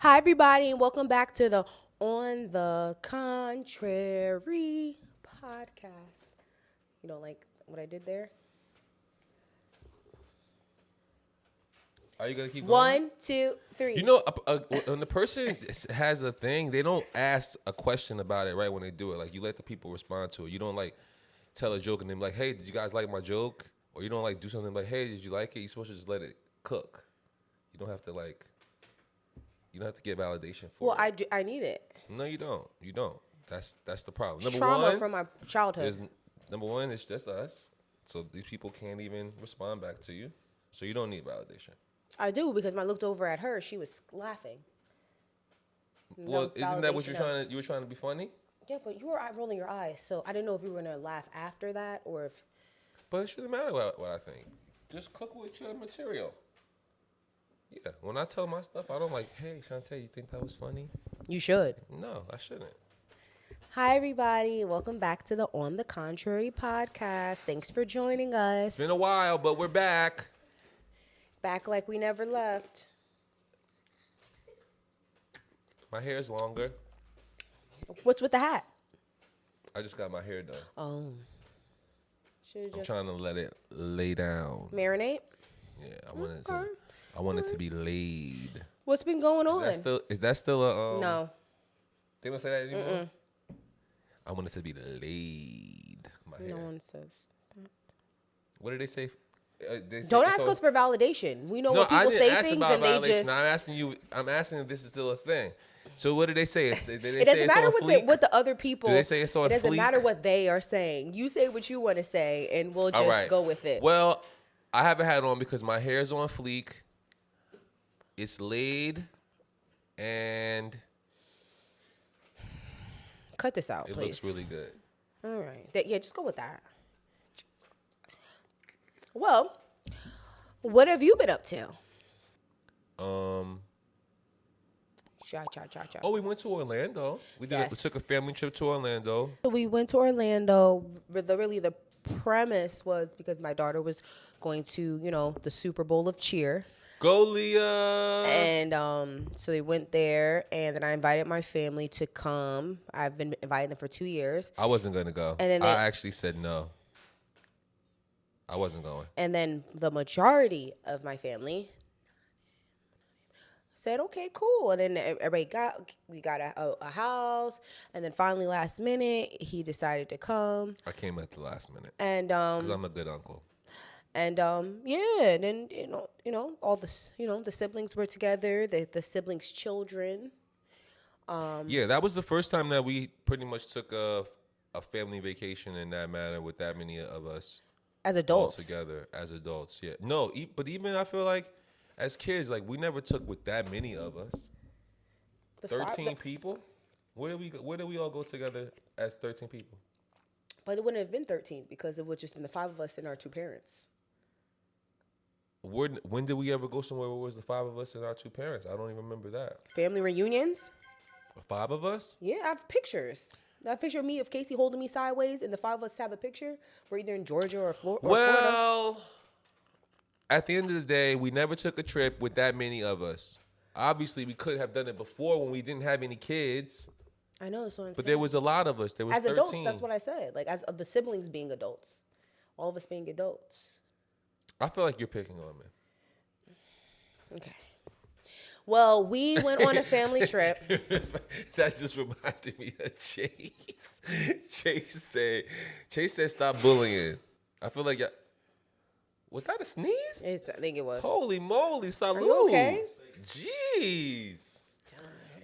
Hi, everybody, and welcome back to the On the Contrary podcast. You don't like what I did there? Are you gonna keep going? 1, 2, 3. You know, when the person has a thing, they don't ask a question about it right when they do it. Like you let the people respond to it. You don't like tell a joke and then be like, "Hey, did you guys like my joke?" Or you don't like do something like, "Hey, did you like it?" You're supposed to just let it cook. You don't have to like. You don't have to get validation for Well, it. I need it. No, you don't. You don't. That's the problem. Number Trauma one, from my childhood. it's just us. So these people can't even respond back to you. So you don't need validation. I do because when I looked over at her, she was laughing. And Well, isn't that what validation you were trying to be funny? Yeah, but you were rolling your eyes, so I didn't know if you were going to laugh after that or if... But it shouldn't matter what I think. Just cook with your material. Yeah, when I tell my stuff, I don't like, "Hey, Shantae, you think that was funny?" You should. No, I shouldn't. Hi, everybody. Welcome back to the On the Contrary podcast. Thanks for joining us. It's been a while, but we're back. Back like we never left. My hair's longer. What's with the hat? I just got my hair done. Oh. Should I'm just trying to let it lay down. marinate? Yeah, I want it to be laid. What's been going on? Is that still a No. They don't say that anymore? I want it to be laid. My hair. No one says that. What did they say? Don't ask us for validation. We know when people say things and they just... I'm asking if this is still a thing. So what did they say? It doesn't matter what the other people... Do they say it's on It doesn't fleek? matter what they are saying. You say what you want to say and we'll just go with it. Well, I have a hat on because my hair is on fleek. It's laid and Cut this out, it please. looks really good. All right. Yeah, just go with that. Well, what have you been up to? Cha. Oh, we went to Orlando. We took a family trip to Orlando. So we went to Orlando. The premise was because my daughter was going to, the Super Bowl of cheer. Go, Leah! And so they went there, and then I invited my family to come. I've been inviting them for 2 years. I wasn't going to go. And then I actually said no. I wasn't going. And then the majority of my family said, okay, cool. And then we got a house. And then finally, last minute, he decided to come. I came at the last minute. And because I'm a good uncle. And and then all the siblings were together, the siblings' children. Yeah, that was the first time that we pretty much took a family vacation in that manner with that many of us as adults all together as adults. Yeah, no, but even I feel like as kids, like we never took with that many of us. 13 people. Where did we all go together as 13 people? But it wouldn't have been 13 because it would just been the 5 of us and our 2 parents. When did we ever go somewhere where it was the 5 of us and our 2 parents? I don't even remember that. Family reunions? 5 of us? Yeah, I have pictures. That picture of me of Casey holding me sideways and the 5 of us have a picture. We're either in Georgia or Florida. Well, at the end of the day, we never took a trip with that many of us. Obviously, we could have done it before when we didn't have any kids. I know, that's what I'm saying. But there was a lot of us. There was as 13. Adults, that's what I said. Like, as the siblings being adults. All of us being adults. I feel like you're picking on me. Okay. Well, we went on a family trip. That just reminded me of Chase. Chase said stop bullying. I feel like was that a sneeze? I think it was. Holy moly, salute. Are you okay? Jeez.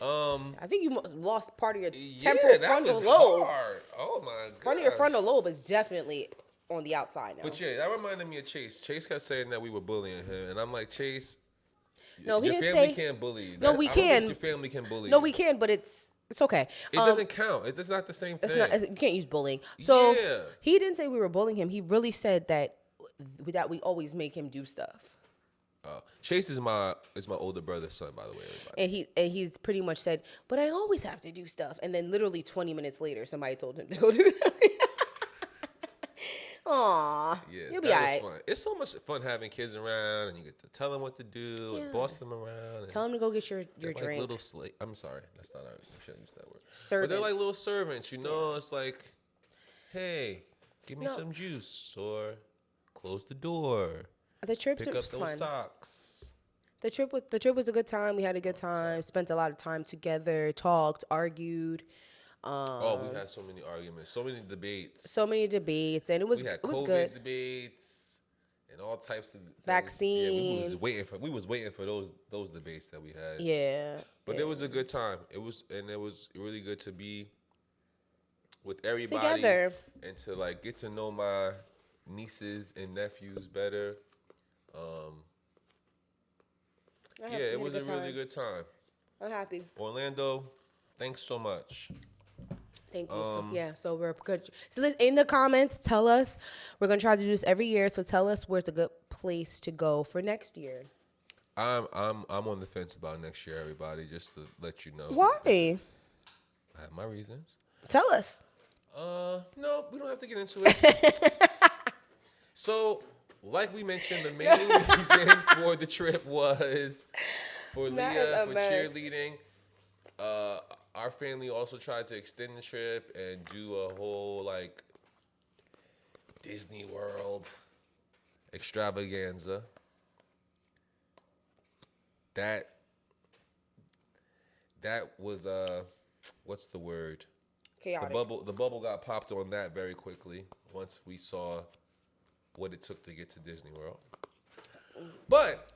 I think you lost part of your temporal frontal lobe. Hard. Oh my god. Part of your frontal lobe is definitely on the outside now. But yeah, that reminded me of Chase. Chase kept saying that we were bullying him, and I'm like, Chase, no, he your didn't family say. Can't bully. No, we can. Your family can bully. No, we can, but it's okay. It doesn't count. It's not the same thing. You can't use bullying. So yeah. He didn't say we were bullying him. He really said that we always make him do stuff. Chase is my older brother's son, by the way. Everybody. And he's pretty much said, but I always have to do stuff. And then literally 20 minutes later, somebody told him to go do that. Aw, Yeah, you'll be that is alright. fun. It's so much fun having kids around, and you get to tell them what to do and Yeah. boss them around. And Tell them to go get your they're like drink. little slave. I'm sorry, that's not. I shouldn't use that word. But they're Servants. like little servants. You know, it's like, hey, give me No. some juice or close the door. The trips Pick are up those fun. socks. The trip was a good time. We had a good time. Spent a lot of time together. Talked, argued. Oh, we had so many arguments, so many debates. So many debates, and it was We had it was COVID good. debates and all types of things. Yeah, Vaccine. we was waiting for those debates that we had. Yeah. But yeah. it was a good time. It was really good to be with everybody Together. and to like get to know my nieces and nephews better. I Yeah, had- it had was a good really time. good time. I'm happy. Orlando, thanks so much. Thank you. So we're good. So in the comments, tell us. We're gonna try to do this every year. So tell us where's a good place to go for next year. I'm on the fence about next year, everybody. Just to let you know. Why? I have my reasons. Tell us. No, we don't have to get into it. So, like we mentioned, the main reason for the trip was for That is Leah a for mess. cheerleading. Our family also tried to extend the trip and do a whole like Disney World extravaganza. That was what's the word? Chaotic. The bubble got popped on that very quickly once we saw what it took to get to Disney World. But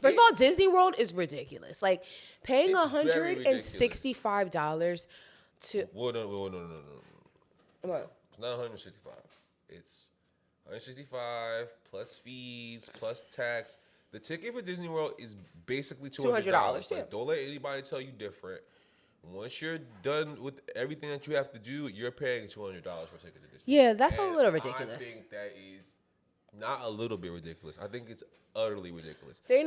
First of all, Disney World is ridiculous. Like paying It's very $165 to no. what? It's not 165. It's 165 plus fees plus tax. The ticket for Disney World is basically $200. $200, yeah. Like, don't let anybody tell you different. Once you're done with everything that you have to do, you're paying $200 for a ticket to Disney. Yeah, that's a And little ridiculous. I think that is not a little bit ridiculous. I think it's utterly ridiculous. There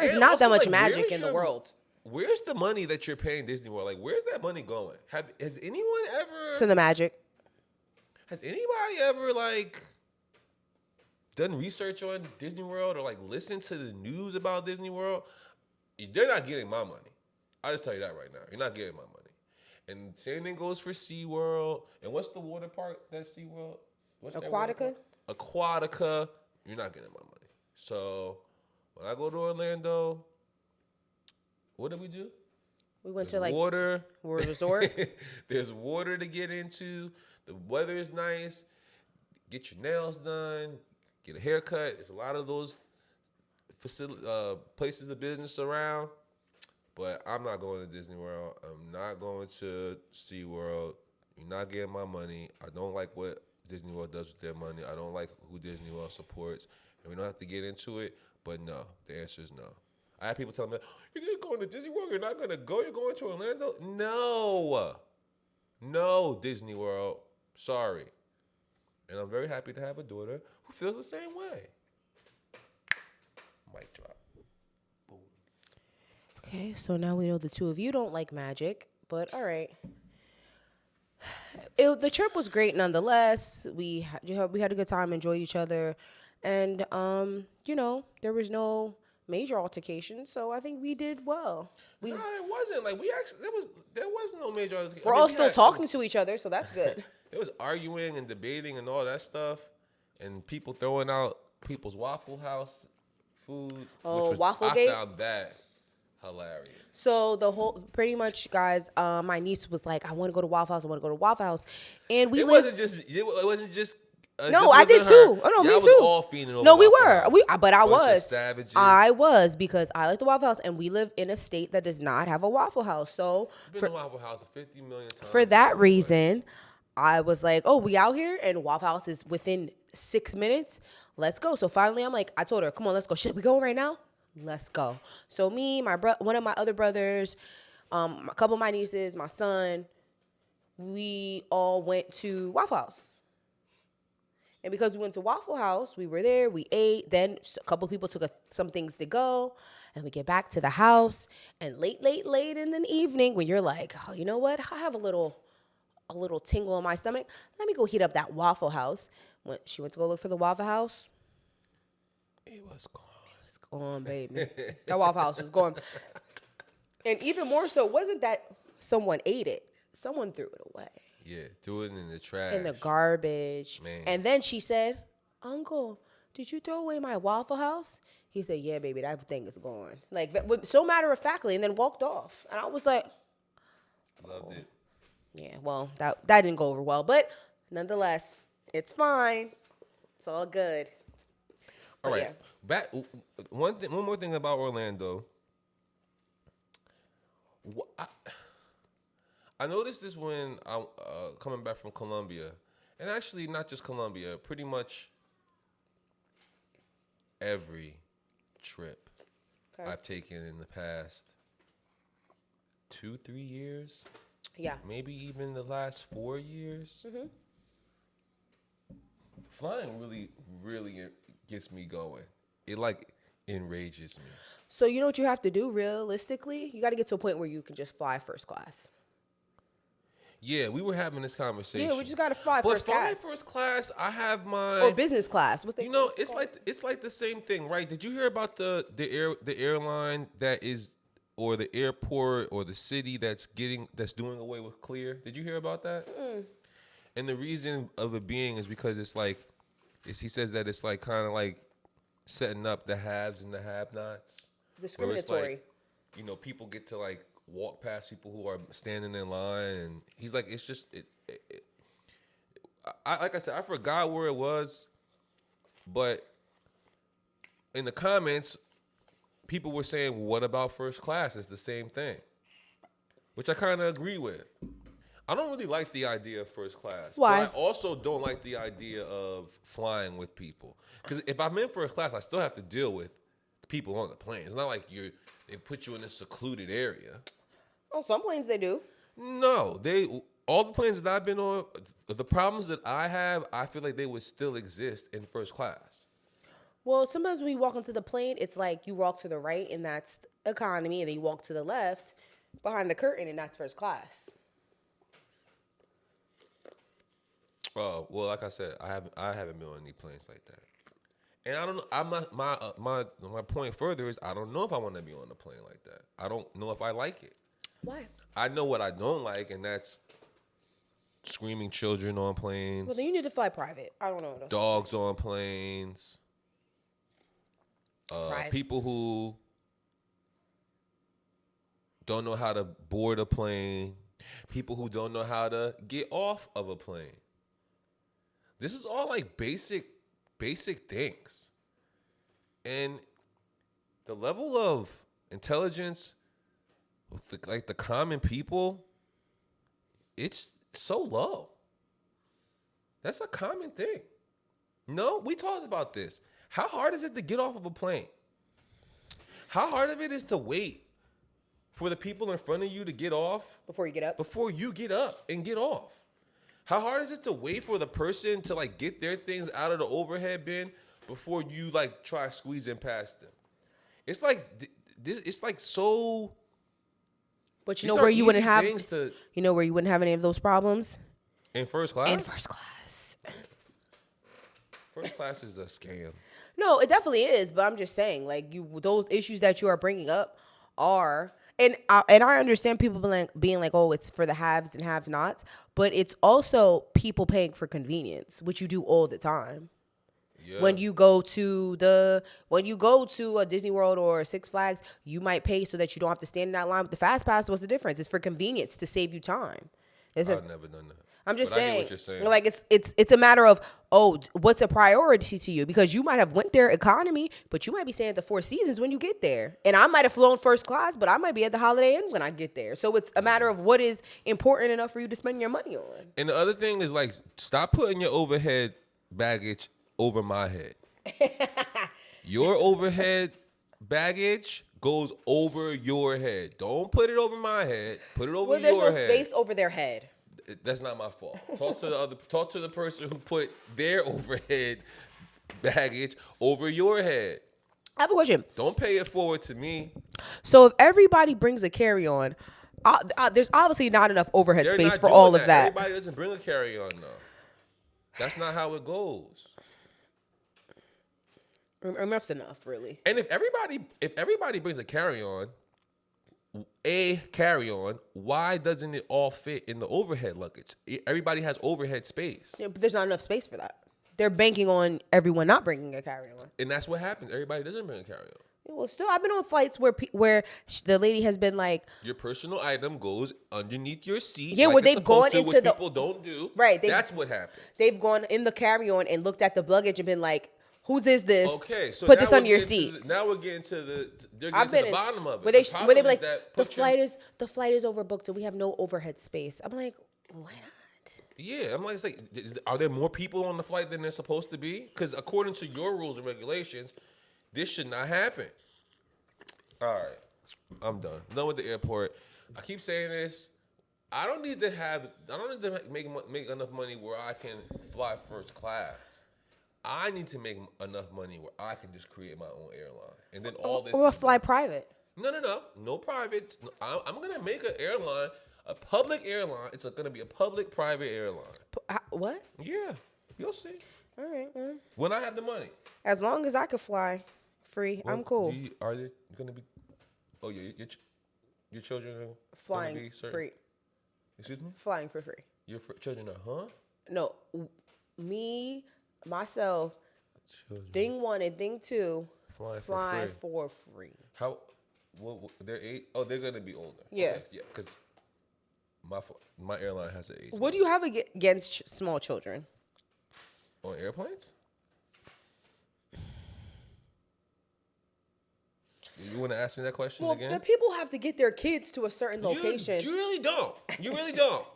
is And not also, that much like, magic where's in the your- world. Where's the money that you're paying Disney World? Like, where's that money going? Has anyone ever? To the magic. Has anybody ever like done research on Disney World or like listened to the news about Disney World? They're not getting my money. I just tell you that right now. You're not getting my money. And same thing goes for SeaWorld. And what's the water park that SeaWorld? What's that water Aquatica? park? Aquatica. You're not getting my money. So when I go to Orlando, what do we do? We went There's to like water. World Resort. There's water to get into. The weather is nice. Get your nails done. Get a haircut. There's a lot of those places of business around. But I'm not going to Disney World. I'm not going to SeaWorld. You're not getting my money. I don't like what Disney World does with their money. I don't like who Disney World supports. And we don't have to get into it. But no, the answer is no. I have people telling me, you're going to Disney World, you're not going to go, you're going to Orlando? No. No, Disney World. Sorry. And I'm very happy to have a daughter who feels the same way. Mic drop. Boom. Okay, so now we know the two of you don't like magic, but all right. The trip was great nonetheless. We had a good time, enjoyed each other, and there was no major altercation, so I think we did well. No, it wasn't. Like we actually, there was no major. We're all still talking to each other, so that's good. It was arguing and debating and all that stuff, and people throwing out people's Waffle House food. Oh, which was, Wafflegate? I found that hilarious. So pretty much, guys, my niece was like, I want to go to Waffle House. I want to go to Waffle House. And we It lived. wasn't just. No, just I did wasn't too. her. Oh no, Y'all me was too. all fiending over No, we Waffle were. House. But I Bunch of was. savages. I was because I like the Waffle House, and we live in a state that does not have a Waffle House. So Been to Waffle House 50 million times. for that reason, I was like, "Oh, we out here, and Waffle House is within 6 minutes. Let's go." So finally, I told her, "Come on, let's go. Should we go right now? Let's go." So me, one of my other brothers, a couple of my nieces, my son, we all went to Waffle House. And because we went to Waffle House, we were there, we ate. Then a couple people took some things to go. And we get back to the house. And late in the evening, when you're like, oh, you know what? I have a little tingle in my stomach. Let me go heat up that Waffle House. When she went to go look for the Waffle House, It was gone. it's gone, baby. That Waffle House was gone. And even more so, wasn't that someone ate it? Someone threw it away. Yeah, threw it in the trash. In the garbage. Man. And then she said, Uncle, did you throw away my Waffle House? He said, yeah, baby, that thing is gone. Like, so matter of factly, and then walked off. And I was like, Loved it. yeah, well, that didn't go over well. But nonetheless, it's fine. It's all good. All But right. yeah. Back. One more thing about Orlando. I noticed this when I'm coming back from Colombia, and actually not just Colombia, pretty much every trip I've taken in the past 2-3 years, Yeah. maybe even the last 4 years. Mm-hmm. Flying really gets me going. It like enrages me. So you know what you have to do realistically? You got to get to a point where you can just fly first class. Yeah, we were having this conversation. Yeah, we just got to fly But first flying class. first class, I have my Or business class. What they You know, what's it it's called? like the same thing, right? Did you hear about the airline that is, or the airport or the city that's doing away with Clear? Did you hear about that? And the reason of it being is because it's like, he says that it's like kind of like setting up the haves and the have-nots. Discriminatory. Like, people get to like walk past people who are standing in line, and he's like, it's just like I said, I forgot where it was, but in the comments, people were saying, "What about first class? It's the same thing," which I kind of agree with. I don't really like the idea of first class. Why? But I also don't like the idea of flying with people, because if I'm in first class, I still have to deal with the people on the plane. It's not like they put you in a secluded area. Oh, some planes they do. No, all the planes that I've been on, the problems that I have, I feel like they would still exist in first class. Well, sometimes when you walk into the plane, it's like you walk to the right and that's economy, and then you walk to the left behind the curtain and that's first class. Oh, well, like I said, I haven't been on any planes like that. And I don't know. I'm not my point further is I don't know if I want to be on a plane like that. I don't know if I like it. Why? I know what I don't like, and that's screaming children on planes. Well, then you need to fly private. I don't know what else. Dogs on planes. Right. People who don't know how to board a plane. People who don't know how to get off of a plane. This is all like basic things. And the level of intelligence with the common people, it's so low. That's a common thing. No, we talked about this. How hard is it to get off of a plane? How hard of it is to wait for the people in front of you to get off Before you get up? before you get up and get off? How hard is it to wait for the person to like get their things out of the overhead bin before you like try squeezing past them? It's like this. It's like so. But you These know are where you wouldn't easy have things to you know where you wouldn't have any of those problems? in first class. In first class. First class is a scam. No, it definitely is, but I'm just saying, like, those issues that you are bringing up are, and I understand people being like, oh, it's for the haves and have-nots, but it's also people paying for convenience, which you do all the time. Yeah. When you go to a Disney World or Six Flags, you might pay so that you don't have to stand in that line with the fast pass. What's the difference? It's for convenience to save you time. I've never done that. I'm just But I get saying, what you're saying. like it's a matter of, oh, what's a priority to you? Because you might have went there economy, but you might be staying at the Four Seasons when you get there. And I might have flown first class, but I might be at the Holiday Inn when I get there. So it's a matter of what is important enough for you to spend your money on. And the other thing is like, stop putting your overhead baggage over my head. Your overhead baggage goes over your head. Don't put it over my head. Put it over Well, there's your no head. space over their head. That's not my fault. Talk to the person who put their overhead baggage over your head. I have a question. Don't pay it forward to me. So if everybody brings a carry-on, there's obviously not enough overhead They're space not for doing all of that. Everybody doesn't bring a carry-on though. That's not how it goes. Enough's enough, really. And if everybody brings a carry-on, why doesn't it all fit in the overhead luggage? Everybody has overhead space. Yeah, but there's not enough space for that. They're banking on everyone not bringing a carry-on. And that's what happens. Everybody doesn't bring a carry-on. Well, still, I've been on flights where the lady has been like, your personal item goes underneath your seat. Yeah, like where they've gone into which the people don't do. Right. That's what happens. They've gone in the carry-on and looked at the luggage and been like, "Whose is this? Okay, so put this under your seat." Now we're getting to the bottom of it. Where they be like, the flight is overbooked and we have no overhead space. I'm like, why not? Yeah, I'm like, it's like, are there more people on the flight than there's supposed to be? Because according to your rules and regulations, this should not happen. All right, I'm done. Done with the airport. I keep saying this. I don't need to make enough money where I can fly first class. I need to make enough money where I can just create my own airline, and then all this. Or fly private. No privates. I'm gonna make an airline, a public airline. It's gonna be a public-private airline. What? Yeah, you'll see. All right. Well, when I have the money. As long as I can fly free, I'm cool. Are they gonna be? Oh yeah, your children are Flying gonna be free. Excuse me? Flying for free. Your children are, huh? No, me, myself, Children. thing 1 and thing 2, flying for for free. How? What? They're 8. Oh, they're gonna be older. Yeah. Okay, yeah. Because my airline has an age. What do you have against small children? On airplanes? You want to ask me that question again? Well, the people have to get their kids to a certain location. You really don't. You really don't.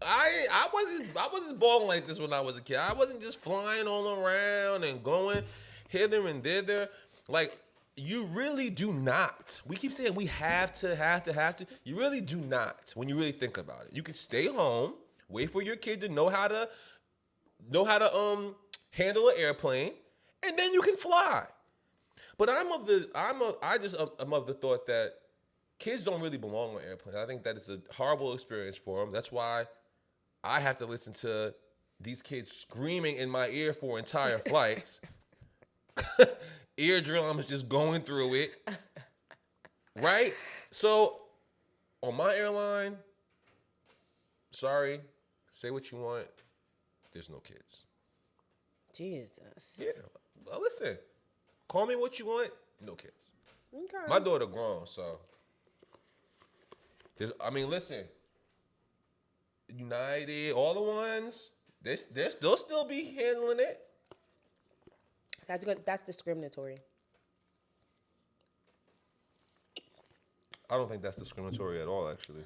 I wasn't born like this when I was a kid. I wasn't just flying all around and going hither and thither. Like, you really do not. We keep saying we have to. You really do not when you really think about it. You can stay home, wait for your kid to know how to handle an airplane, and then you can fly. But I'm of the thought that kids don't really belong on airplanes. I think that is a horrible experience for them. That's why I have to listen to these kids screaming in my ear for entire flights. Eardrums just going through it. Right? So, on my airline, sorry, say what you want. There's no kids. Jesus. Yeah. Well, listen. Call me what you want. No kids. Okay. My daughter grown, so. Listen. United, all the ones, they'll still be handling it. That's good. That's discriminatory. I don't think that's discriminatory at all, actually.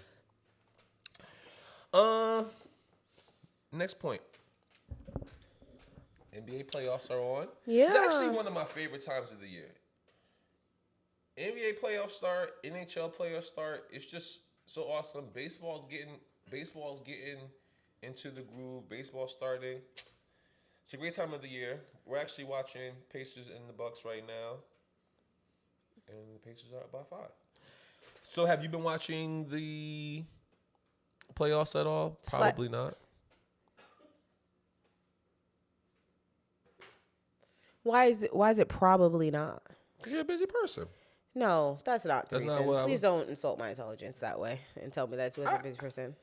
Next point. NBA playoffs are on. Yeah. It's actually one of my favorite times of the year. NBA playoffs start, NHL playoffs start. It's just so awesome. Baseball's getting into the groove. Baseball starting. It's a great time of the year. We're actually watching Pacers and the Bucks right now. And the Pacers are up by 5. So have you been watching the playoffs at all? Probably not. Why is it probably not? Because you're a busy person. No, that's not the reason. Not Please don't insult my intelligence that way and tell me that's what a busy person.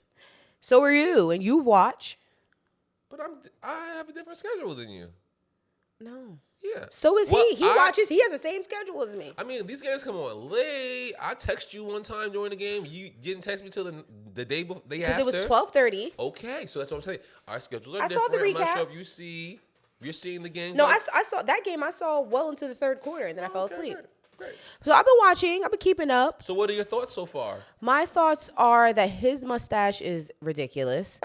So are you, and you watch. But I have a different schedule than you. No. Yeah. So is he. He watches. He has the same schedule as me. I mean, these games come on late. I text you one time during the game. You didn't text me till the day before. Because it was 12:30. Okay, so that's what I'm saying. Our schedules are I different. saw the I'm not recap. sure if you see. You're seeing the game. No, I saw that game. I saw well into the third quarter, and then I fell asleep. Great. So I've been watching. I've been keeping up. So what are your thoughts so far? My thoughts are that his mustache is ridiculous,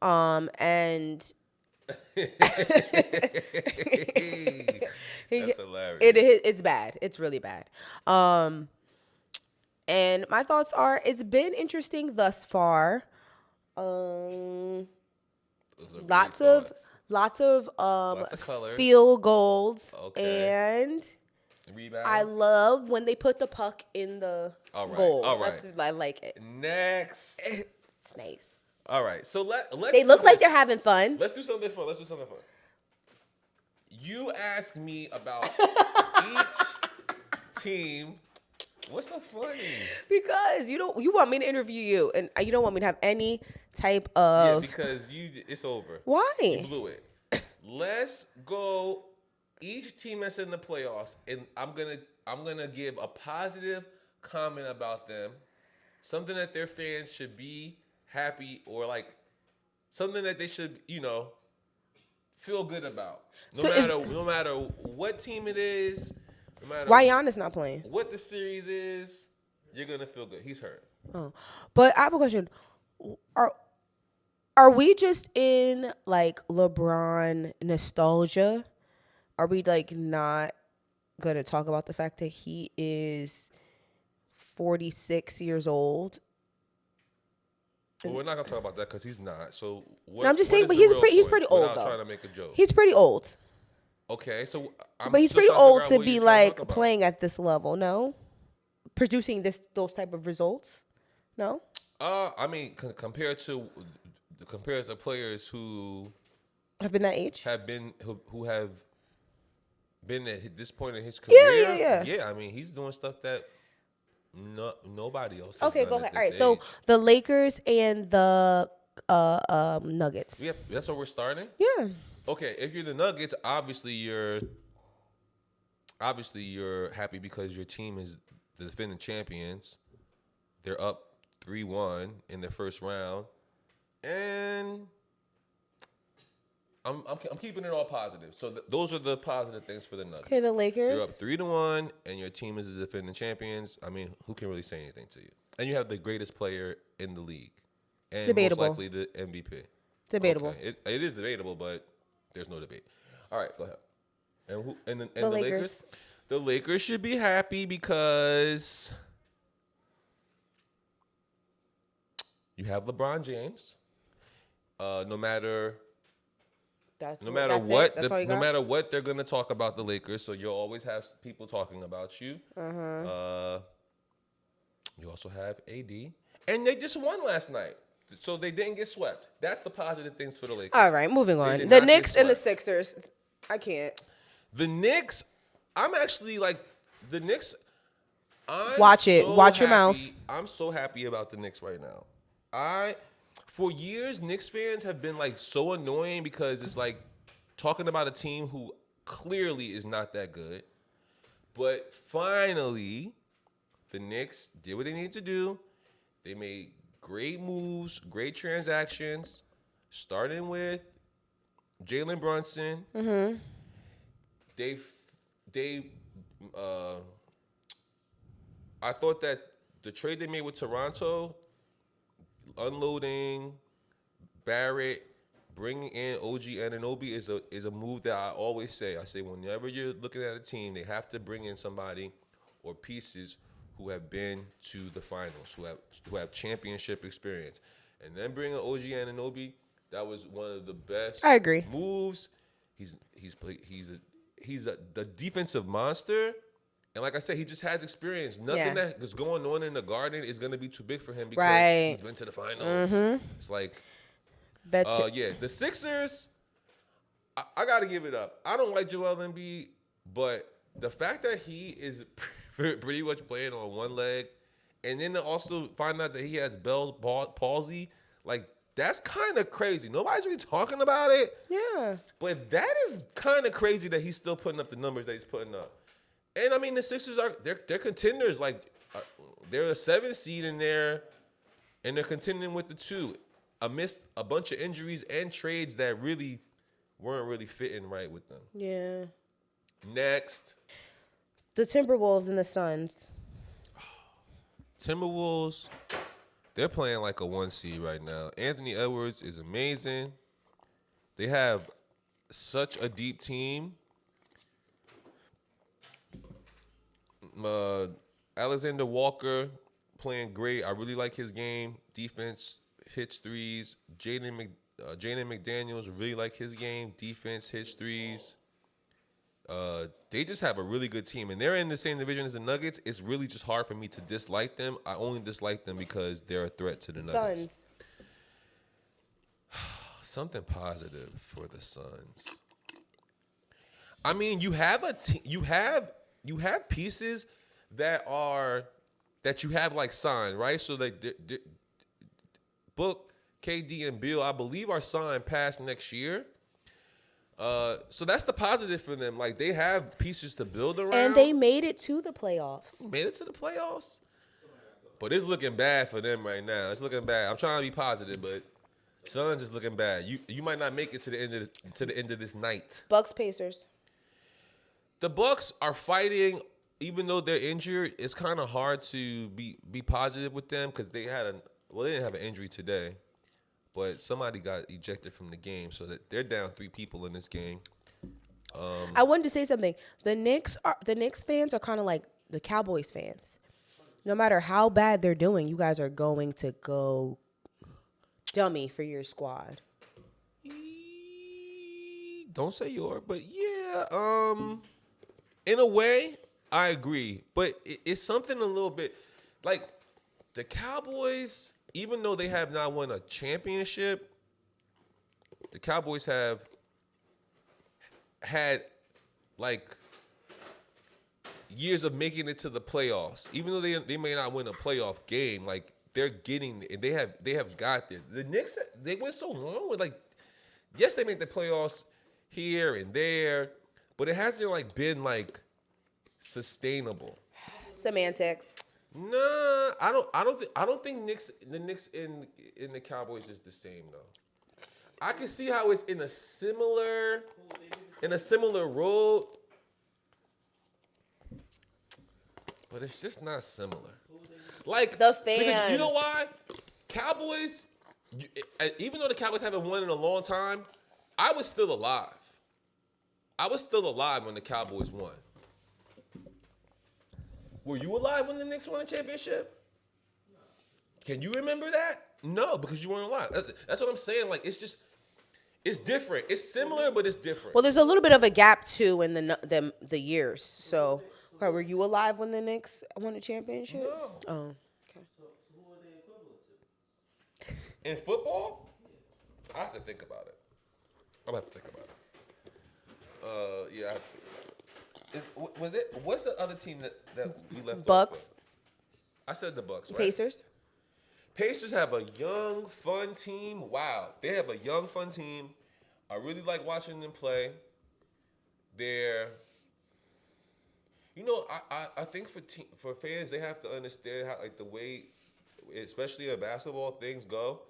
and That's hilarious. It's bad. It's really bad. And my thoughts are it's been interesting thus far. Lots of colors. field goals. Okay. And Rebounds. I love when they put the puck in the goal. All right. I like it. Next. It's nice. All right. So let's. They do look like this. they're having fun. Let's do something fun. You ask me about each team. What's so funny? Because you want me to interview you, and you don't want me to have any type Yeah, of. because it's over. Why? You blew it. Let's go. Each team that's in the playoffs, and I'm gonna give a positive comment about them, something that their fans should be happy or like something that they should feel good about. No matter what team it is, no matter Why Giannis not playing? what the series is, you're gonna feel good. He's hurt. Oh, but I have a question. Are we just in like LeBron nostalgia? Are we like not gonna talk about the fact that he is 46 years old? Well, we're not gonna talk about that because he's not. So what? No, I'm just what saying, is but the he's real pretty point old without though. trying to make a joke. He's pretty old, Okay, so I'm but he's still pretty trying to figure old out to what be you're trying to like talk about. playing at this level. No, producing those type of results. No, I mean, compared to players who have been that age. who have been at this point in his Yeah, career. yeah. Yeah, I mean, he's doing stuff that nobody else has Okay, done go at ahead. this All right, age. so the Lakers and the Nuggets. That's where we're starting. Yeah. Okay, if you're the Nuggets, obviously you're happy because your team is the defending champions. They're up 3-1 in the first round, and I'm keeping it all positive. So those are the positive things for the Nuggets. Okay, the Lakers. You're up 3-1, and your team is the defending champions. I mean, who can really say anything to you? And you have the greatest player in the league, and Debatable. most likely the MVP. Debatable. Okay. It is debatable, but there's no debate. All right, go ahead. And who? And the The Lakers. Lakers. The Lakers should be happy because you have LeBron James. No matter what they're gonna talk about the Lakers, so you'll always have people talking about you. You also have AD, and they just won last night, so they didn't get swept. That's the positive things for the Lakers. All right, moving on. did The not get Knicks and the swept. Sixers. I can't. The Knicks, I'm actually like the Knicks. Watch it. Watch your mouth. I'm so happy about the Knicks right now. For years, Knicks fans have been like so annoying because it's like talking about a team who clearly is not that good. But finally, the Knicks did what they needed to do. They made great moves, great transactions, starting with Jalen Brunson. Mm-hmm. I thought that the trade they made with Toronto, unloading Barrett, bringing in OG Anunoby is a move that I always say. I say whenever you're looking at a team, they have to bring in somebody or pieces who have been to the finals, who have championship experience, and then bringing OG Anunoby. That was one of the best. I agree. Moves. He's the defensive monster. And like I said, he just has experience. Nothing that is going on in the Garden is going to be too big for him because he's been to the finals. Mm-hmm. It's like, the Sixers, I got to give it up. I don't like Joel Embiid, but the fact that he is pretty much playing on one leg, and then to also find out that he has Bell's palsy, like, that's kind of crazy. Nobody's really talking about it. Yeah. But that is kind of crazy that he's still putting up the numbers that he's putting up. And I mean, the Sixers they're contenders. Like they're a 7 seed in there, and they're contending with the 2, amidst a bunch of injuries and trades that really weren't really fitting right with them. Yeah. Next, the Timberwolves and the Suns. Timberwolves, they're playing like a 1 seed right now. Anthony Edwards is amazing. They have such a deep team. Alexander Walker playing great. I really like his game. Defense, hits threes. Jaden McDaniels, really like his game. Defense, hits threes. They just have a really good team, and they're in the same division as the Nuggets. It's really just hard for me to dislike them. I only dislike them because they're a threat to the Nuggets. Suns. something positive for the Suns. I mean, you have you have pieces that are that you have like signed, right? So like Book, KD, and Bill, I believe are signed past next year. So that's the positive for them. Like they have pieces to build around. And they made it to the playoffs. Made it to the playoffs. But it's looking bad for them right now. It's looking bad. I'm trying to be positive, but Suns is looking bad. You might not make it to the end of this night. Bucks Pacers. The Bucks are fighting, even though they're injured. It's kind of hard to be positive with them because they didn't have an injury today, but somebody got ejected from the game, so that they're down 3 people in this game. I wanted to say something. The Knicks fans are kind of like the Cowboys fans. No matter how bad they're doing, you guys are going to go dummy for your squad. Don't say your, but yeah. In a way, I agree, but it's something a little bit like the Cowboys. Even though they have not won a championship, the Cowboys have had like years of making it to the playoffs. Even though they may not win a playoff game, like they're getting they have got there. The Knicks, they went so long with like, yes, they make the playoffs here and there, but it hasn't like been like sustainable. Semantics. Nah, I don't think the Knicks in the Cowboys is the same though. I can see how it's in a similar role, but it's just not similar. Like the fans, because you know why? Cowboys, even though the Cowboys haven't won in a long time, I was still alive. I was still alive when the Cowboys won. Were you alive when the Knicks won a championship? Can you remember that? No, because you weren't alive. That's what I'm saying. Like, it's different. It's similar, but it's different. Well, there's a little bit of a gap too in the years. So, okay, were you alive when the Knicks won a championship? No. Oh, okay. So who are they equivalent to? In football, I have to think about it. I'm gonna have to think about it. Yeah. What's the other team that we left? Bucks. Off with? I said the Bucks, right? Pacers. Pacers have a young, fun team. Wow, they have a young, fun team. I really like watching them play. They're, I think for fans, they have to understand how like the way, especially in basketball, things go.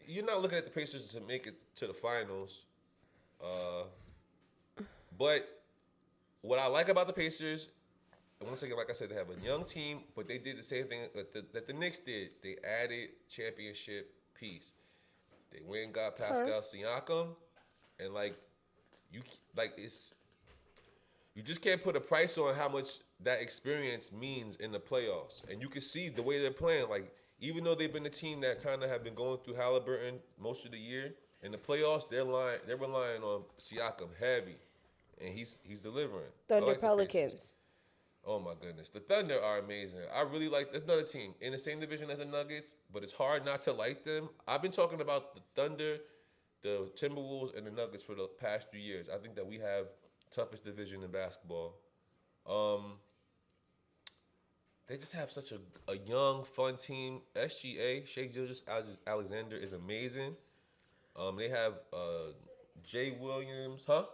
You're not looking at the Pacers to make it to the finals, but what I like about the Pacers, and once again, like I said, they have a young team, but they did the same thing that the Knicks did. They added championship piece. They went and got Pascal Siakam, and you just can't put a price on how much that experience means in the playoffs. And you can see the way they're playing. Like, even though they've been a team that kind of have been going through Halliburton most of the year, in the playoffs, they're relying on Siakam heavy. And he's delivering. Thunder like Pelicans. Oh my goodness, the Thunder are amazing. I really like. There's another team in the same division as the Nuggets, but it's hard not to like them. I've been talking about the Thunder, the Timberwolves, and the Nuggets for the past 3 years. I think that we have toughest division in basketball. They just have such a young, fun team. SGA, Shea Gilgeous-Alexander is amazing. They have Jay Williams, The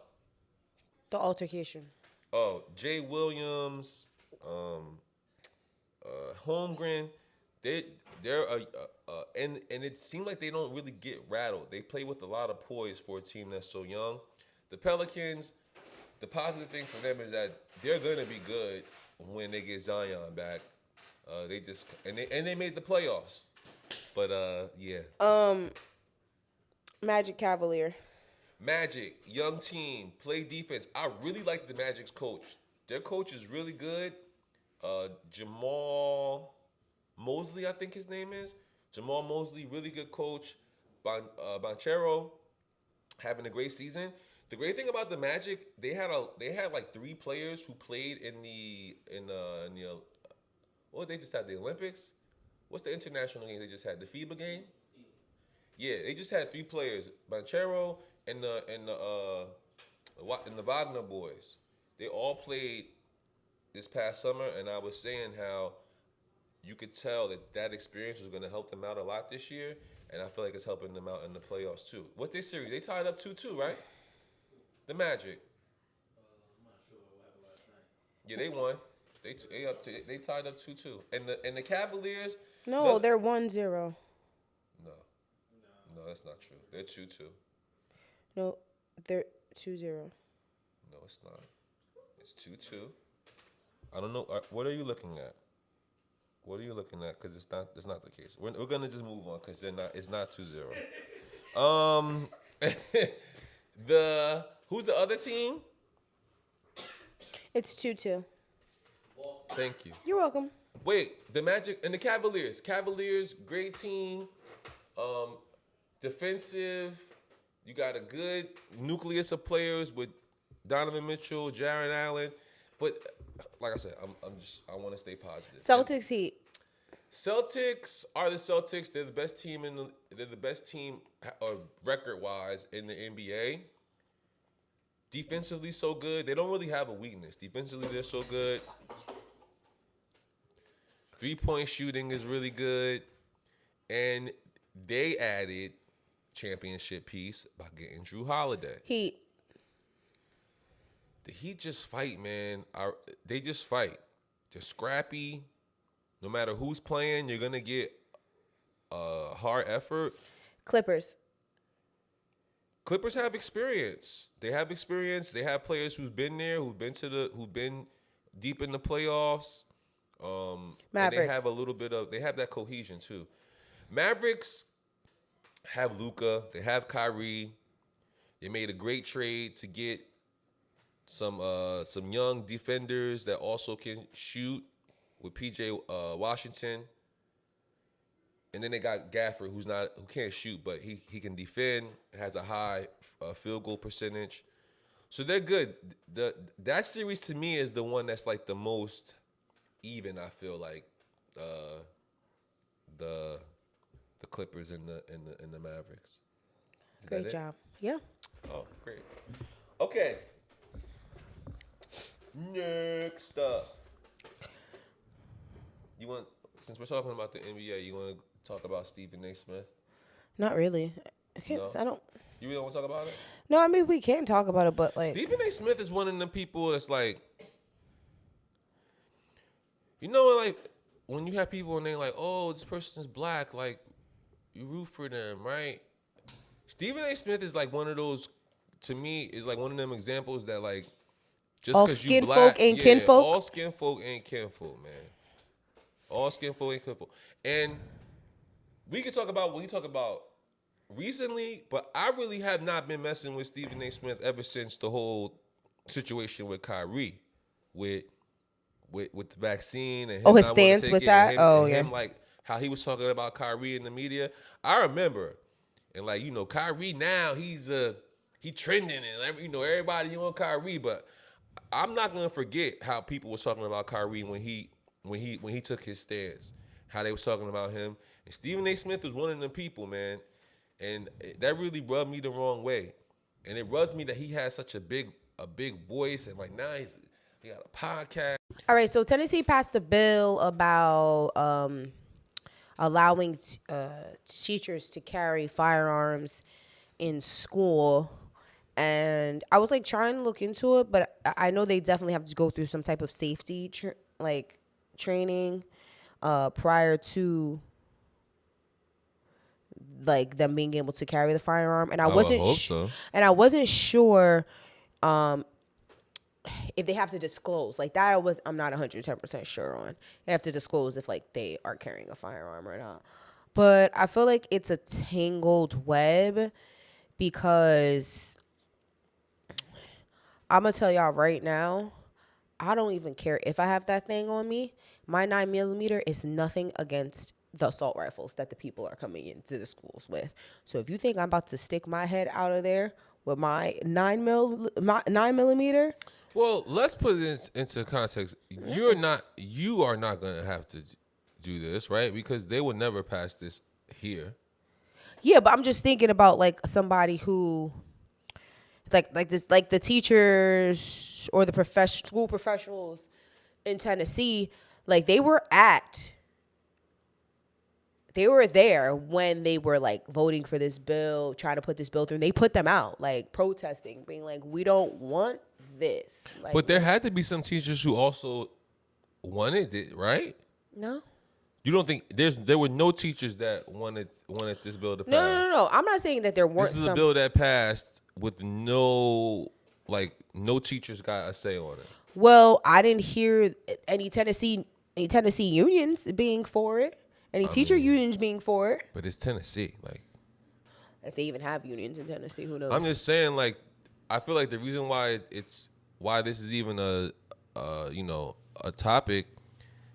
altercation. Oh, Jay Williams, Holmgren, they're and it seems like they don't really get rattled. They play with a lot of poise for a team that's so young. The Pelicans, the positive thing for them is that they're gonna be good when they get Zion back. They made the playoffs, but yeah. Magic Cavalier. Magic, young team, play defense. I really like the Magic's coach. Their coach is really good. Jamal Mosley, I think his name is. Jamal Mosley, really good coach. Banchero having a great season. The great thing about the Magic, they had like 3 players who played in the they just had the Olympics. What's the international game they just had? The FIBA game. Yeah, they just had 3 players, Banchero and the Wagner boys. They all played this past summer, and I was saying how you could tell that experience was going to help them out a lot this year, and I feel like it's helping them out in the playoffs too. What's their series? They tied up 2-2, right? The Magic. I'm not sure what happened last night. Yeah, they won. They tied up 2-2, and the Cavaliers. No, they're 1-0. No, no, that's not true. They're 2-2. No, they're 2-0. No, it's not. It's 2-2. I don't know. What are you looking at? What are you looking at? Because it's not the case. We're gonna just move on because it's not 2-0. Who's the other team? It's 2-2. Thank you. You're welcome. Wait, the Magic and the Cavaliers. Cavaliers, great team. Defensive. You got a good nucleus of players with Donovan Mitchell, Jaron Allen. But like I said, I want to stay positive. Celtics Heat. Celtics are the Celtics. They're the best team record-wise in the NBA. Defensively, so good. They don't really have a weakness. Defensively, they're so good. 3-point shooting is really good. And they added championship piece by getting Drew Holiday. Heat. The Heat just fight, man. They just fight. They're scrappy. No matter who's playing, you're going to get a hard effort. Clippers. Clippers have experience. They have experience. They have players who've been there, who've been deep in the playoffs. Mavericks. And they have a little bit of, they have that cohesion too. Mavericks have Luka. They have Kyrie. They made a great trade to get some young defenders that also can shoot with PJ Washington. And then they got Gafford, who can't shoot, but he can defend, has a high field goal percentage. So they're good. That series to me is the one that's like the most even. I feel like the Clippers and the Mavericks. Is Great that job. Yeah. Oh, great. Okay. Next up, since we're talking about the NBA, you want to talk about Stephen A. Smith? Not really. No? I don't. You really don't want to talk about it? No, I mean we can talk about it, but like Stephen A. Smith is one of the people that's like, you know, like when you have people and they're like, oh, this person's black, like you root for them, right? Stephen A. Smith is like one of those, to me, is like one of them examples that like, just all because you skin black, folk ain't kinfolk. all skin folk ain't kinfolk, man. All skin folk ain't kinfolk. And we can talk about what we talk about recently, but I really have not been messing with Stephen A. Smith ever since the whole situation with Kyrie, with the vaccine and him his not wanting to stance take with it, that? and Oh, him, yeah. like how he was talking about Kyrie in the media. I remember, and like, you know, Kyrie now he trending and everybody on Kyrie, but I'm not gonna forget how people was talking about Kyrie when he took his stance, how they was talking about him. And Stephen A. Smith was one of them people, man, and that really rubbed me the wrong way. And it rubs me that he has such a big voice, and like now he got a podcast. All right, so Tennessee passed a bill about allowing teachers to carry firearms in school. And I was like trying to look into it, but I know they definitely have to go through some type of safety training prior to like them being able to carry the firearm. And I wasn't sure if they have to disclose like that. I'm not 110% sure on. They have to disclose if like they are carrying a firearm or not. But I feel like it's a tangled web because I'm going to tell y'all right now, I don't even care if I have that thing on me. My 9mm is nothing against the assault rifles that the people are coming into the schools with. So if you think I'm about to stick my head out of there with my 9mm. Well, let's put this into context. You are not going to have to do this, right? Because they would never pass this here. Yeah, but I'm just thinking about like somebody who, like the teachers or the school professionals in Tennessee, like they were there when they were like voting for this bill, trying to put this bill through. And they put them out, like protesting, being like, "We don't want this." Like, But there had to be some teachers who also wanted it, right? no. You don't think there were no teachers that wanted this bill to pass? No. I'm not saying that there weren't This is some. a bill that passed with no teachers got a say on it. Well, I didn't hear any Tennessee unions being for it. Any teacher unions being for it. But it's Tennessee, like. If they even have unions in Tennessee, who knows? I'm just saying, like, I feel like the reason why why this is even a topic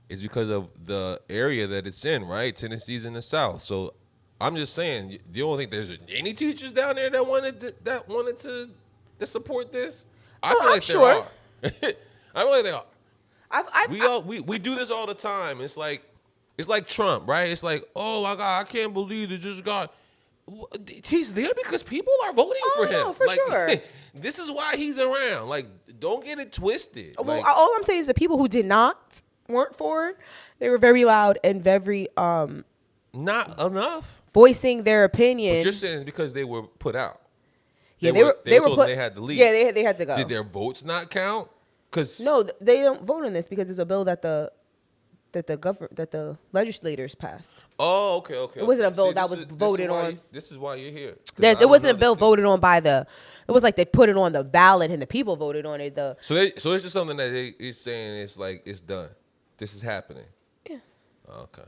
is because of the area that it's in, right? Tennessee's in the South, so I'm just saying, you don't think there's any teachers down there that wanted to support this? I feel I'm like sure. there are. I feel like they are. I've We do this all the time. It's like Trump, right? It's like, oh my God, I can't believe that this guy. He's there because people are voting for him. no, for sure. This is why he's around. Like, don't get it twisted. Well, Like, all I'm saying is the people who weren't for it. They were very loud and very not enough. voicing their But opinion. you're saying it's because they were put out. Yeah, they were told put. they had to leave. Yeah, they had to go. Did their votes not count? Because No, they don't vote on this because it's a bill that the legislators passed. oh, okay. It wasn't a bill that this was is voted why- on. This is why you're here. 'Cause I There don't wasn't a know bill this. voted on by the. It was like they put it on the ballot and the people voted on it. So it's just something that it's saying it's like it's done. This is happening. Yeah. Okay.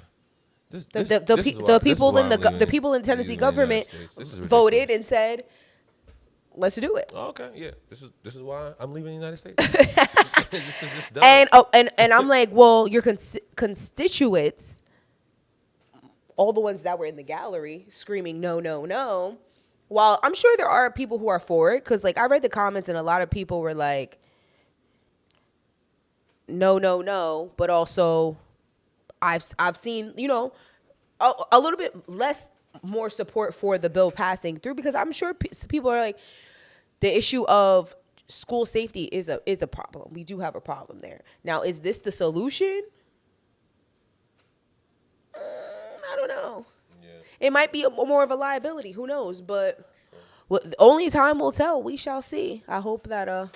The people in the people in Tennessee government voted and said, "Let's do it." Oh, okay, yeah. This is why I'm leaving the United States. This is just done. And I'm like, well, your constituents, all the ones that were in the gallery screaming no, no, no. While I'm sure there are people who are for it, because like I read the comments and a lot of people were like, no, no, no, but also I've seen, a little bit more support for the bill passing through, because I'm sure people are like, the issue of school safety is a problem. We do have a problem there. Now, is this the solution? I don't know. Yeah. It might be more of a liability. Who knows? But only time will tell. We shall see. I hope that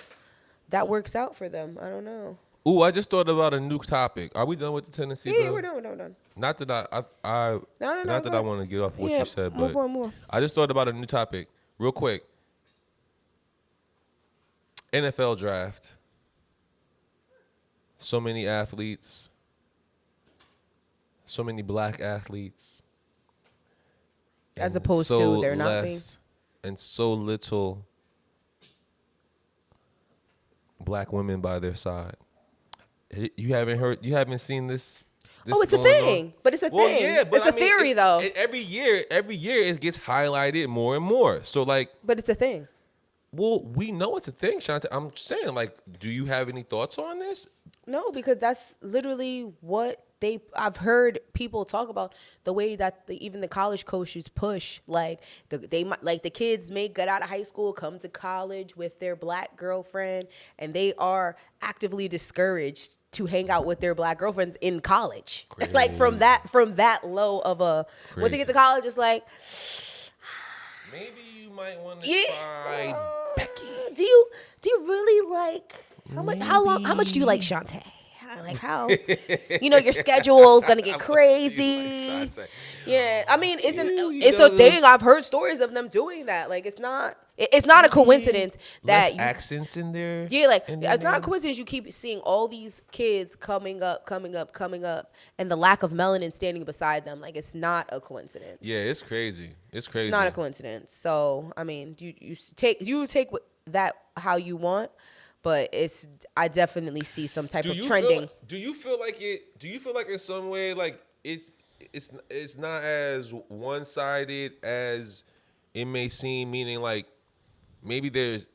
that works out for them. I don't know. Ooh, I just thought about a new topic. Are we done with the Tennessee Yeah, bill? we're done. Not that No, not that go I on. want to get off what Yeah, you said, move but on, move on. I just thought about a new topic real quick. NFL draft. So many athletes. So many black athletes. As and opposed so to there not being. and so little black women by their side. You haven't seen this Oh, it's a going on? thing. But it's a Well, thing. yeah, but It's a theory, though. Every year it gets highlighted more and more. So like, But it's a thing. well, we know it's a thing, Shante. I'm saying, like, do you have any thoughts on this? No, because that's literally what I've heard people talk about, the way that even the college coaches push, like the kids may get out of high school, come to college with their black girlfriend, and they are actively discouraged to hang out with their black girlfriends in college. Like from that low of a, once they get to college, it's like, Maybe you might want to yeah, try Becky. do you really like how much do you like Shantae? Like how, your schedule is gonna get crazy. Yeah, I mean, it's a thing. I've heard stories of them doing that. Like it's not a coincidence that Less accents in there. yeah, like in it's not a there. coincidence you keep seeing all these kids coming up, and the lack of melanin standing beside them. Like it's not a coincidence. Yeah, it's crazy. It's crazy. It's not a coincidence. So I mean, you take that how you want. But I definitely see some type of trending. Do you feel like in some way like it's not as one-sided as it may seem? Meaning like maybe there's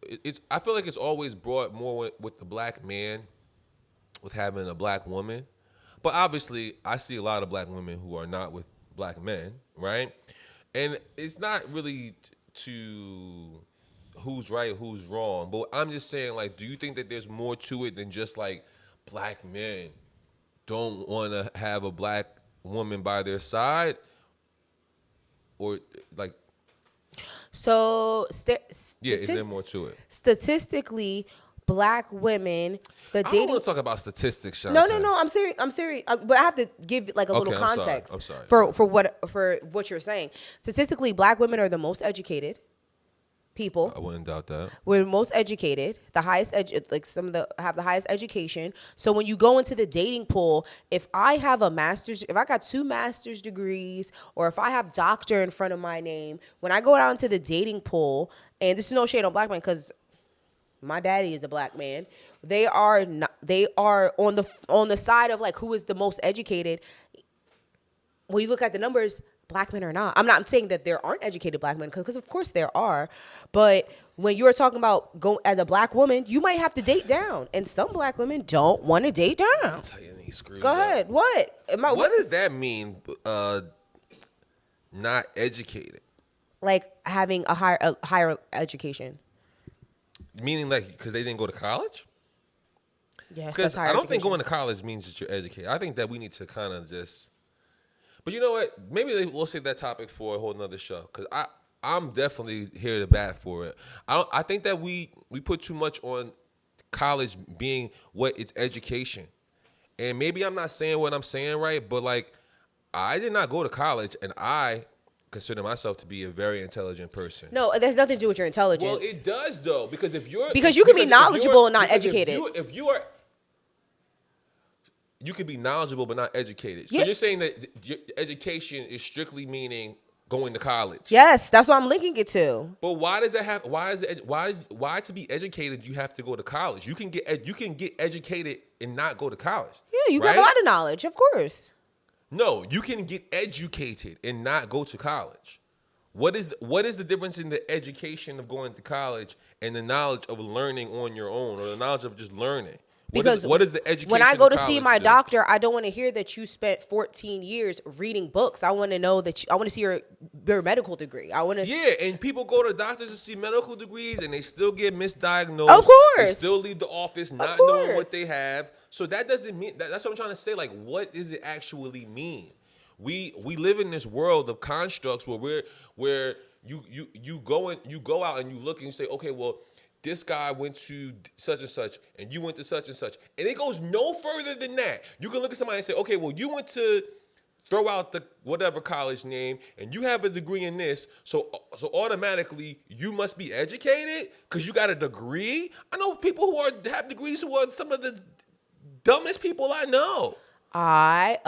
it's I feel like it's always brought more with the black man with having a black woman, but obviously I see a lot of black women who are not with black men, right? And it's not really to who's right, who's wrong, but I'm just saying, like, do you think that there's more to it than just like black men don't want to have a black woman by their side, or like, So yeah, is there more to it? statistically, black women, the I don't dating. want to talk about statistics, Shantae. No. I'm serious. I'm serious. But I have to give like a little Okay, I'm sorry. context I'm sorry. for what you're saying. Statistically, black women are the most educated people. I wouldn't doubt that. We're most educated, the highest like some of the have the highest education. So when you go into the dating pool, if I have a master's, if I got 2 master's degrees, or if I have doctor in front of my name, when I go out into the dating pool, and this is no shade on black men, because my daddy is a black man. They are not. They are on the side of like who is the most educated. When you look at the numbers, black men are not. I'm not saying that there aren't educated black men, because of course there are. But when you're talking about go as a black woman, you might have to date down, and some black women don't want to date down. I'll tell you, he screws Go up. ahead. What? What does that mean? Not educated. Like having a higher education. Meaning, like, because they didn't go to college? Yes, Because that's higher I don't think education. going to college means that you're educated. I think that we need to kind of just. But you know what? Maybe we'll save that topic for a whole nother show. Because I'm definitely here to bat for it. I think that we put too much on college being what it's education. And maybe I'm not saying what I'm saying right, but like, I did not go to college, and I consider myself to be a very intelligent person. No, it has nothing to do with your intelligence. Well, it does though, because if you're Because you can be if knowledgeable and not because educated. If you are, you can be knowledgeable but not educated. So Yeah. you're saying that your education is strictly meaning going to college. Yes, that's what I'm linking it to. But why does that have? Why is it? Why to be educated you have to go to college? You can get educated and not go to college. Yeah, you right? have a lot of knowledge, of course. No, you can get educated and not go to college. What is the difference in the education of going to college and the knowledge of learning on your own, or the knowledge of just learning? Because what is the education? When I go of to see college my do? doctor, I don't want to hear that you spent 14 years reading books. I want to know that I want to see your medical degree. I want to. Yeah, and people go to doctors to see medical degrees, and they still get misdiagnosed. Of course. They still leave the office not knowing what they have. So that doesn't mean that's what I'm trying to say. Like, what does it actually mean? We live in this world of constructs where you go out and you look and you say, okay, well, this guy went to such and such, and you went to such and such, and it goes no further than that. You can look at somebody and say, okay, well, you went to throw out the whatever college name, and you have a degree in this, so automatically you must be educated because you got a degree. I know people who have degrees who are some of the dumbest people I know. I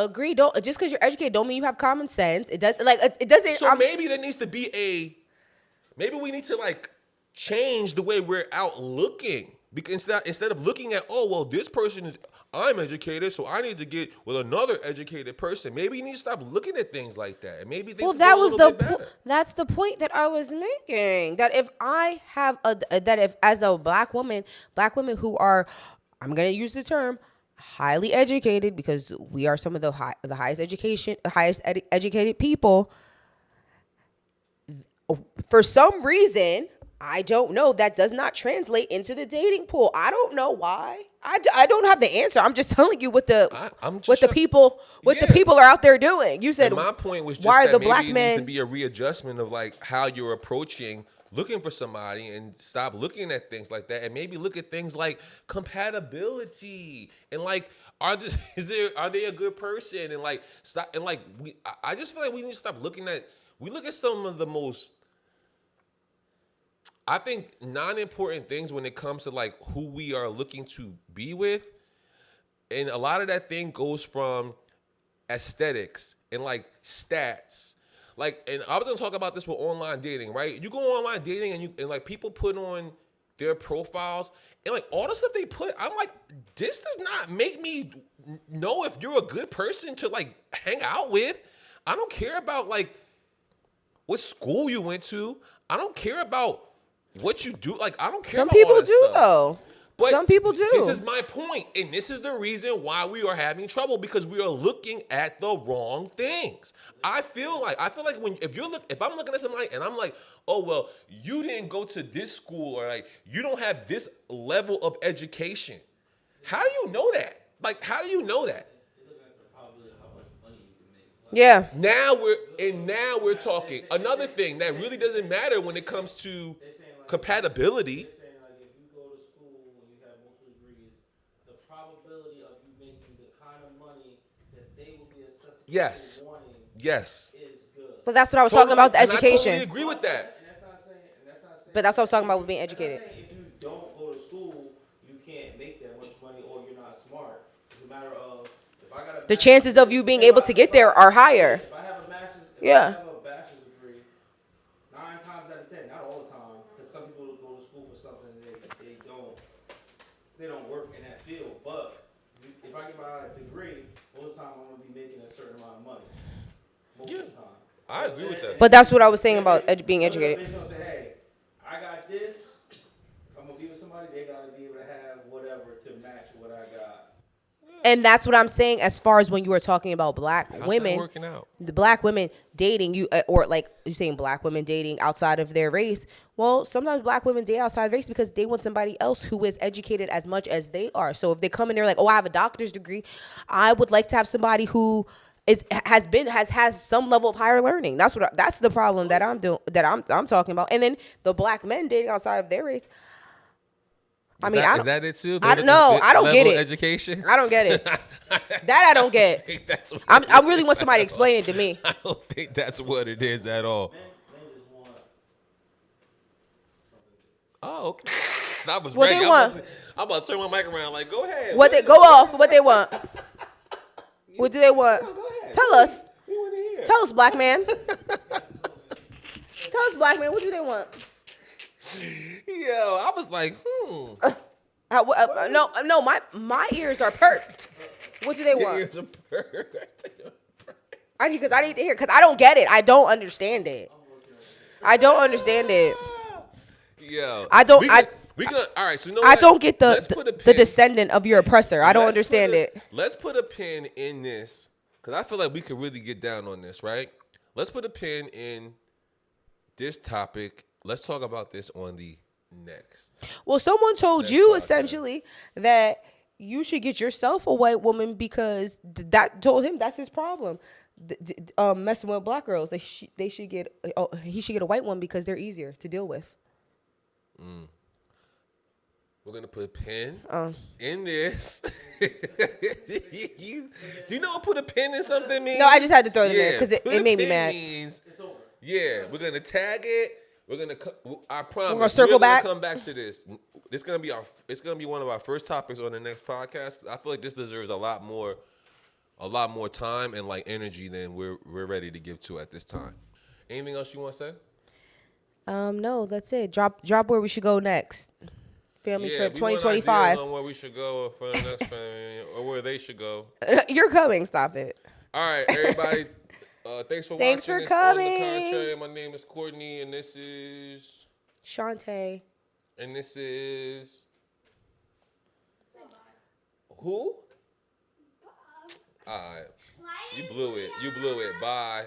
agree. Don't just because you're educated don't mean you have common sense. It does it doesn't. So maybe there needs to be maybe we need to like change the way we're out looking, because instead of looking at, oh well, this person I'm educated, so I need to get with another educated person. Maybe you need to stop looking at things like that, and maybe things that will was go a little bit better. that's the point that I was making. That if I have that if as a black woman who are, I'm gonna use the term, highly educated, because we are some of the highest educated people. For some reason, I don't know, that does not translate into the dating pool. I don't know why. I don't have the answer. I'm just telling you what the people are out there doing. You said, and my point was just why that are the maybe black it men needs to be a readjustment of like how you're approaching looking for somebody, and stop looking at things like that, and maybe look at things like compatibility and like are they a good person, and like stop and like I just feel like we need to stop looking at we look at some of the most, I think, non-important things when it comes to like who we are looking to be with. And a lot of that thing goes from aesthetics and like stats. Like, and I was gonna talk about this with online dating, right? You go online dating and like people put on their profiles and like all the stuff they put, I'm like, this does not make me know if you're a good person to like hang out with. I don't care about like what school you went to. I don't care about what you do. Like, I don't care some about all people that do stuff. though. But some people do. This is my point, and this is the reason why we are having trouble because we are looking at the wrong things. I feel like if I'm looking at somebody and I'm like, oh well, you didn't go to this school or like you don't have this level of education. How do you know that? Like, how do you know that? Yeah. Now we're talking another thing that really doesn't matter when it comes to compatibility. They're saying like if you go to school and you have multiple degrees, the probability of you making the kind of money that they will be accessible Yes. to wanting Yes. is good. But that's what I was talking about, the And education. I totally agree with that. And that's not saying. But that's what I was talking about with being That's not educated. saying if you don't go to school, you can't make that much money or you're not smart. It's a matter of if I got a The chances of you being able to get there are higher. If I have a master's, Yeah. I have a bachelor's degree, 9 times out of 10, not all the time, because some people go to school for something and they don't work in that field. But if I get my degree, most of the time I'm gonna be making a certain amount of money. Most of the time. I agree with that. But that's what I was saying about being educated. Based on say, hey, I got this. If I'm gonna be with somebody, they gotta be able to have whatever to match what I got. And that's what I'm saying as far as when you were talking about black How's that women. working out? The black women dating you, or like you saying black women dating outside of their race. Well, sometimes black women date outside of race because they want somebody else who is educated as much as they are. So if they come in there like, oh, I have a doctor's degree, I would like to have somebody who has some level of higher learning. That's the problem that I'm talking about. And then the black men dating outside of their race. Is that it too? I don't know. I don't get Level it. of education. I don't get it. That I don't get. That's what I really want somebody to explain it to me. I don't think that's what it is at all. Men just want something. Oh, okay. I was What ready. they want? I'm about to turn my mic around. Like, go ahead. What they go off? What they want? What do they want? No, go ahead. Tell us. We want to hear. Tell us, black man. Tell us, black man. What do they want? Yo, I was like, No. My ears are perked. What do they want? It's a bird. Because I need to hear. Because I don't get it. I don't understand it. I don't understand it. Yo, I don't. We gonna all right. So you know I what? don't get Let's put a the pin. descendant of your oppressor. I don't understand it. Let's put a pin in this because I feel like we could really get down on this, right? Let's put a pin in this topic. Let's talk about this on the next. Well, someone told Next you podcast. essentially that you should get yourself a white woman because that told him that's his problem. Messing with black girls, he should get a white one because they're easier to deal with. We're gonna put a pin in this. Do you know what put a pin in something means? No, I just had to throw it in there because put it a made me pin mad. means- It's over. yeah, we're gonna tag it. We're gonna. I promise. gonna circle back? Come back to this. It's gonna be one of our first topics on the next podcast. 'Cause I feel like this deserves a lot more time and like energy than we're ready to give to at this time. Anything else you want to say? No, that's it. Drop where we should go next. Family trip we want 2025. ideas on where we should go for the next family or where they should go. You're coming. Stop it. All right, everybody. Thanks for Thanks watching. for this coming. On the contrary, my name is Courtney, and this is who? All right. You blew it. Bye.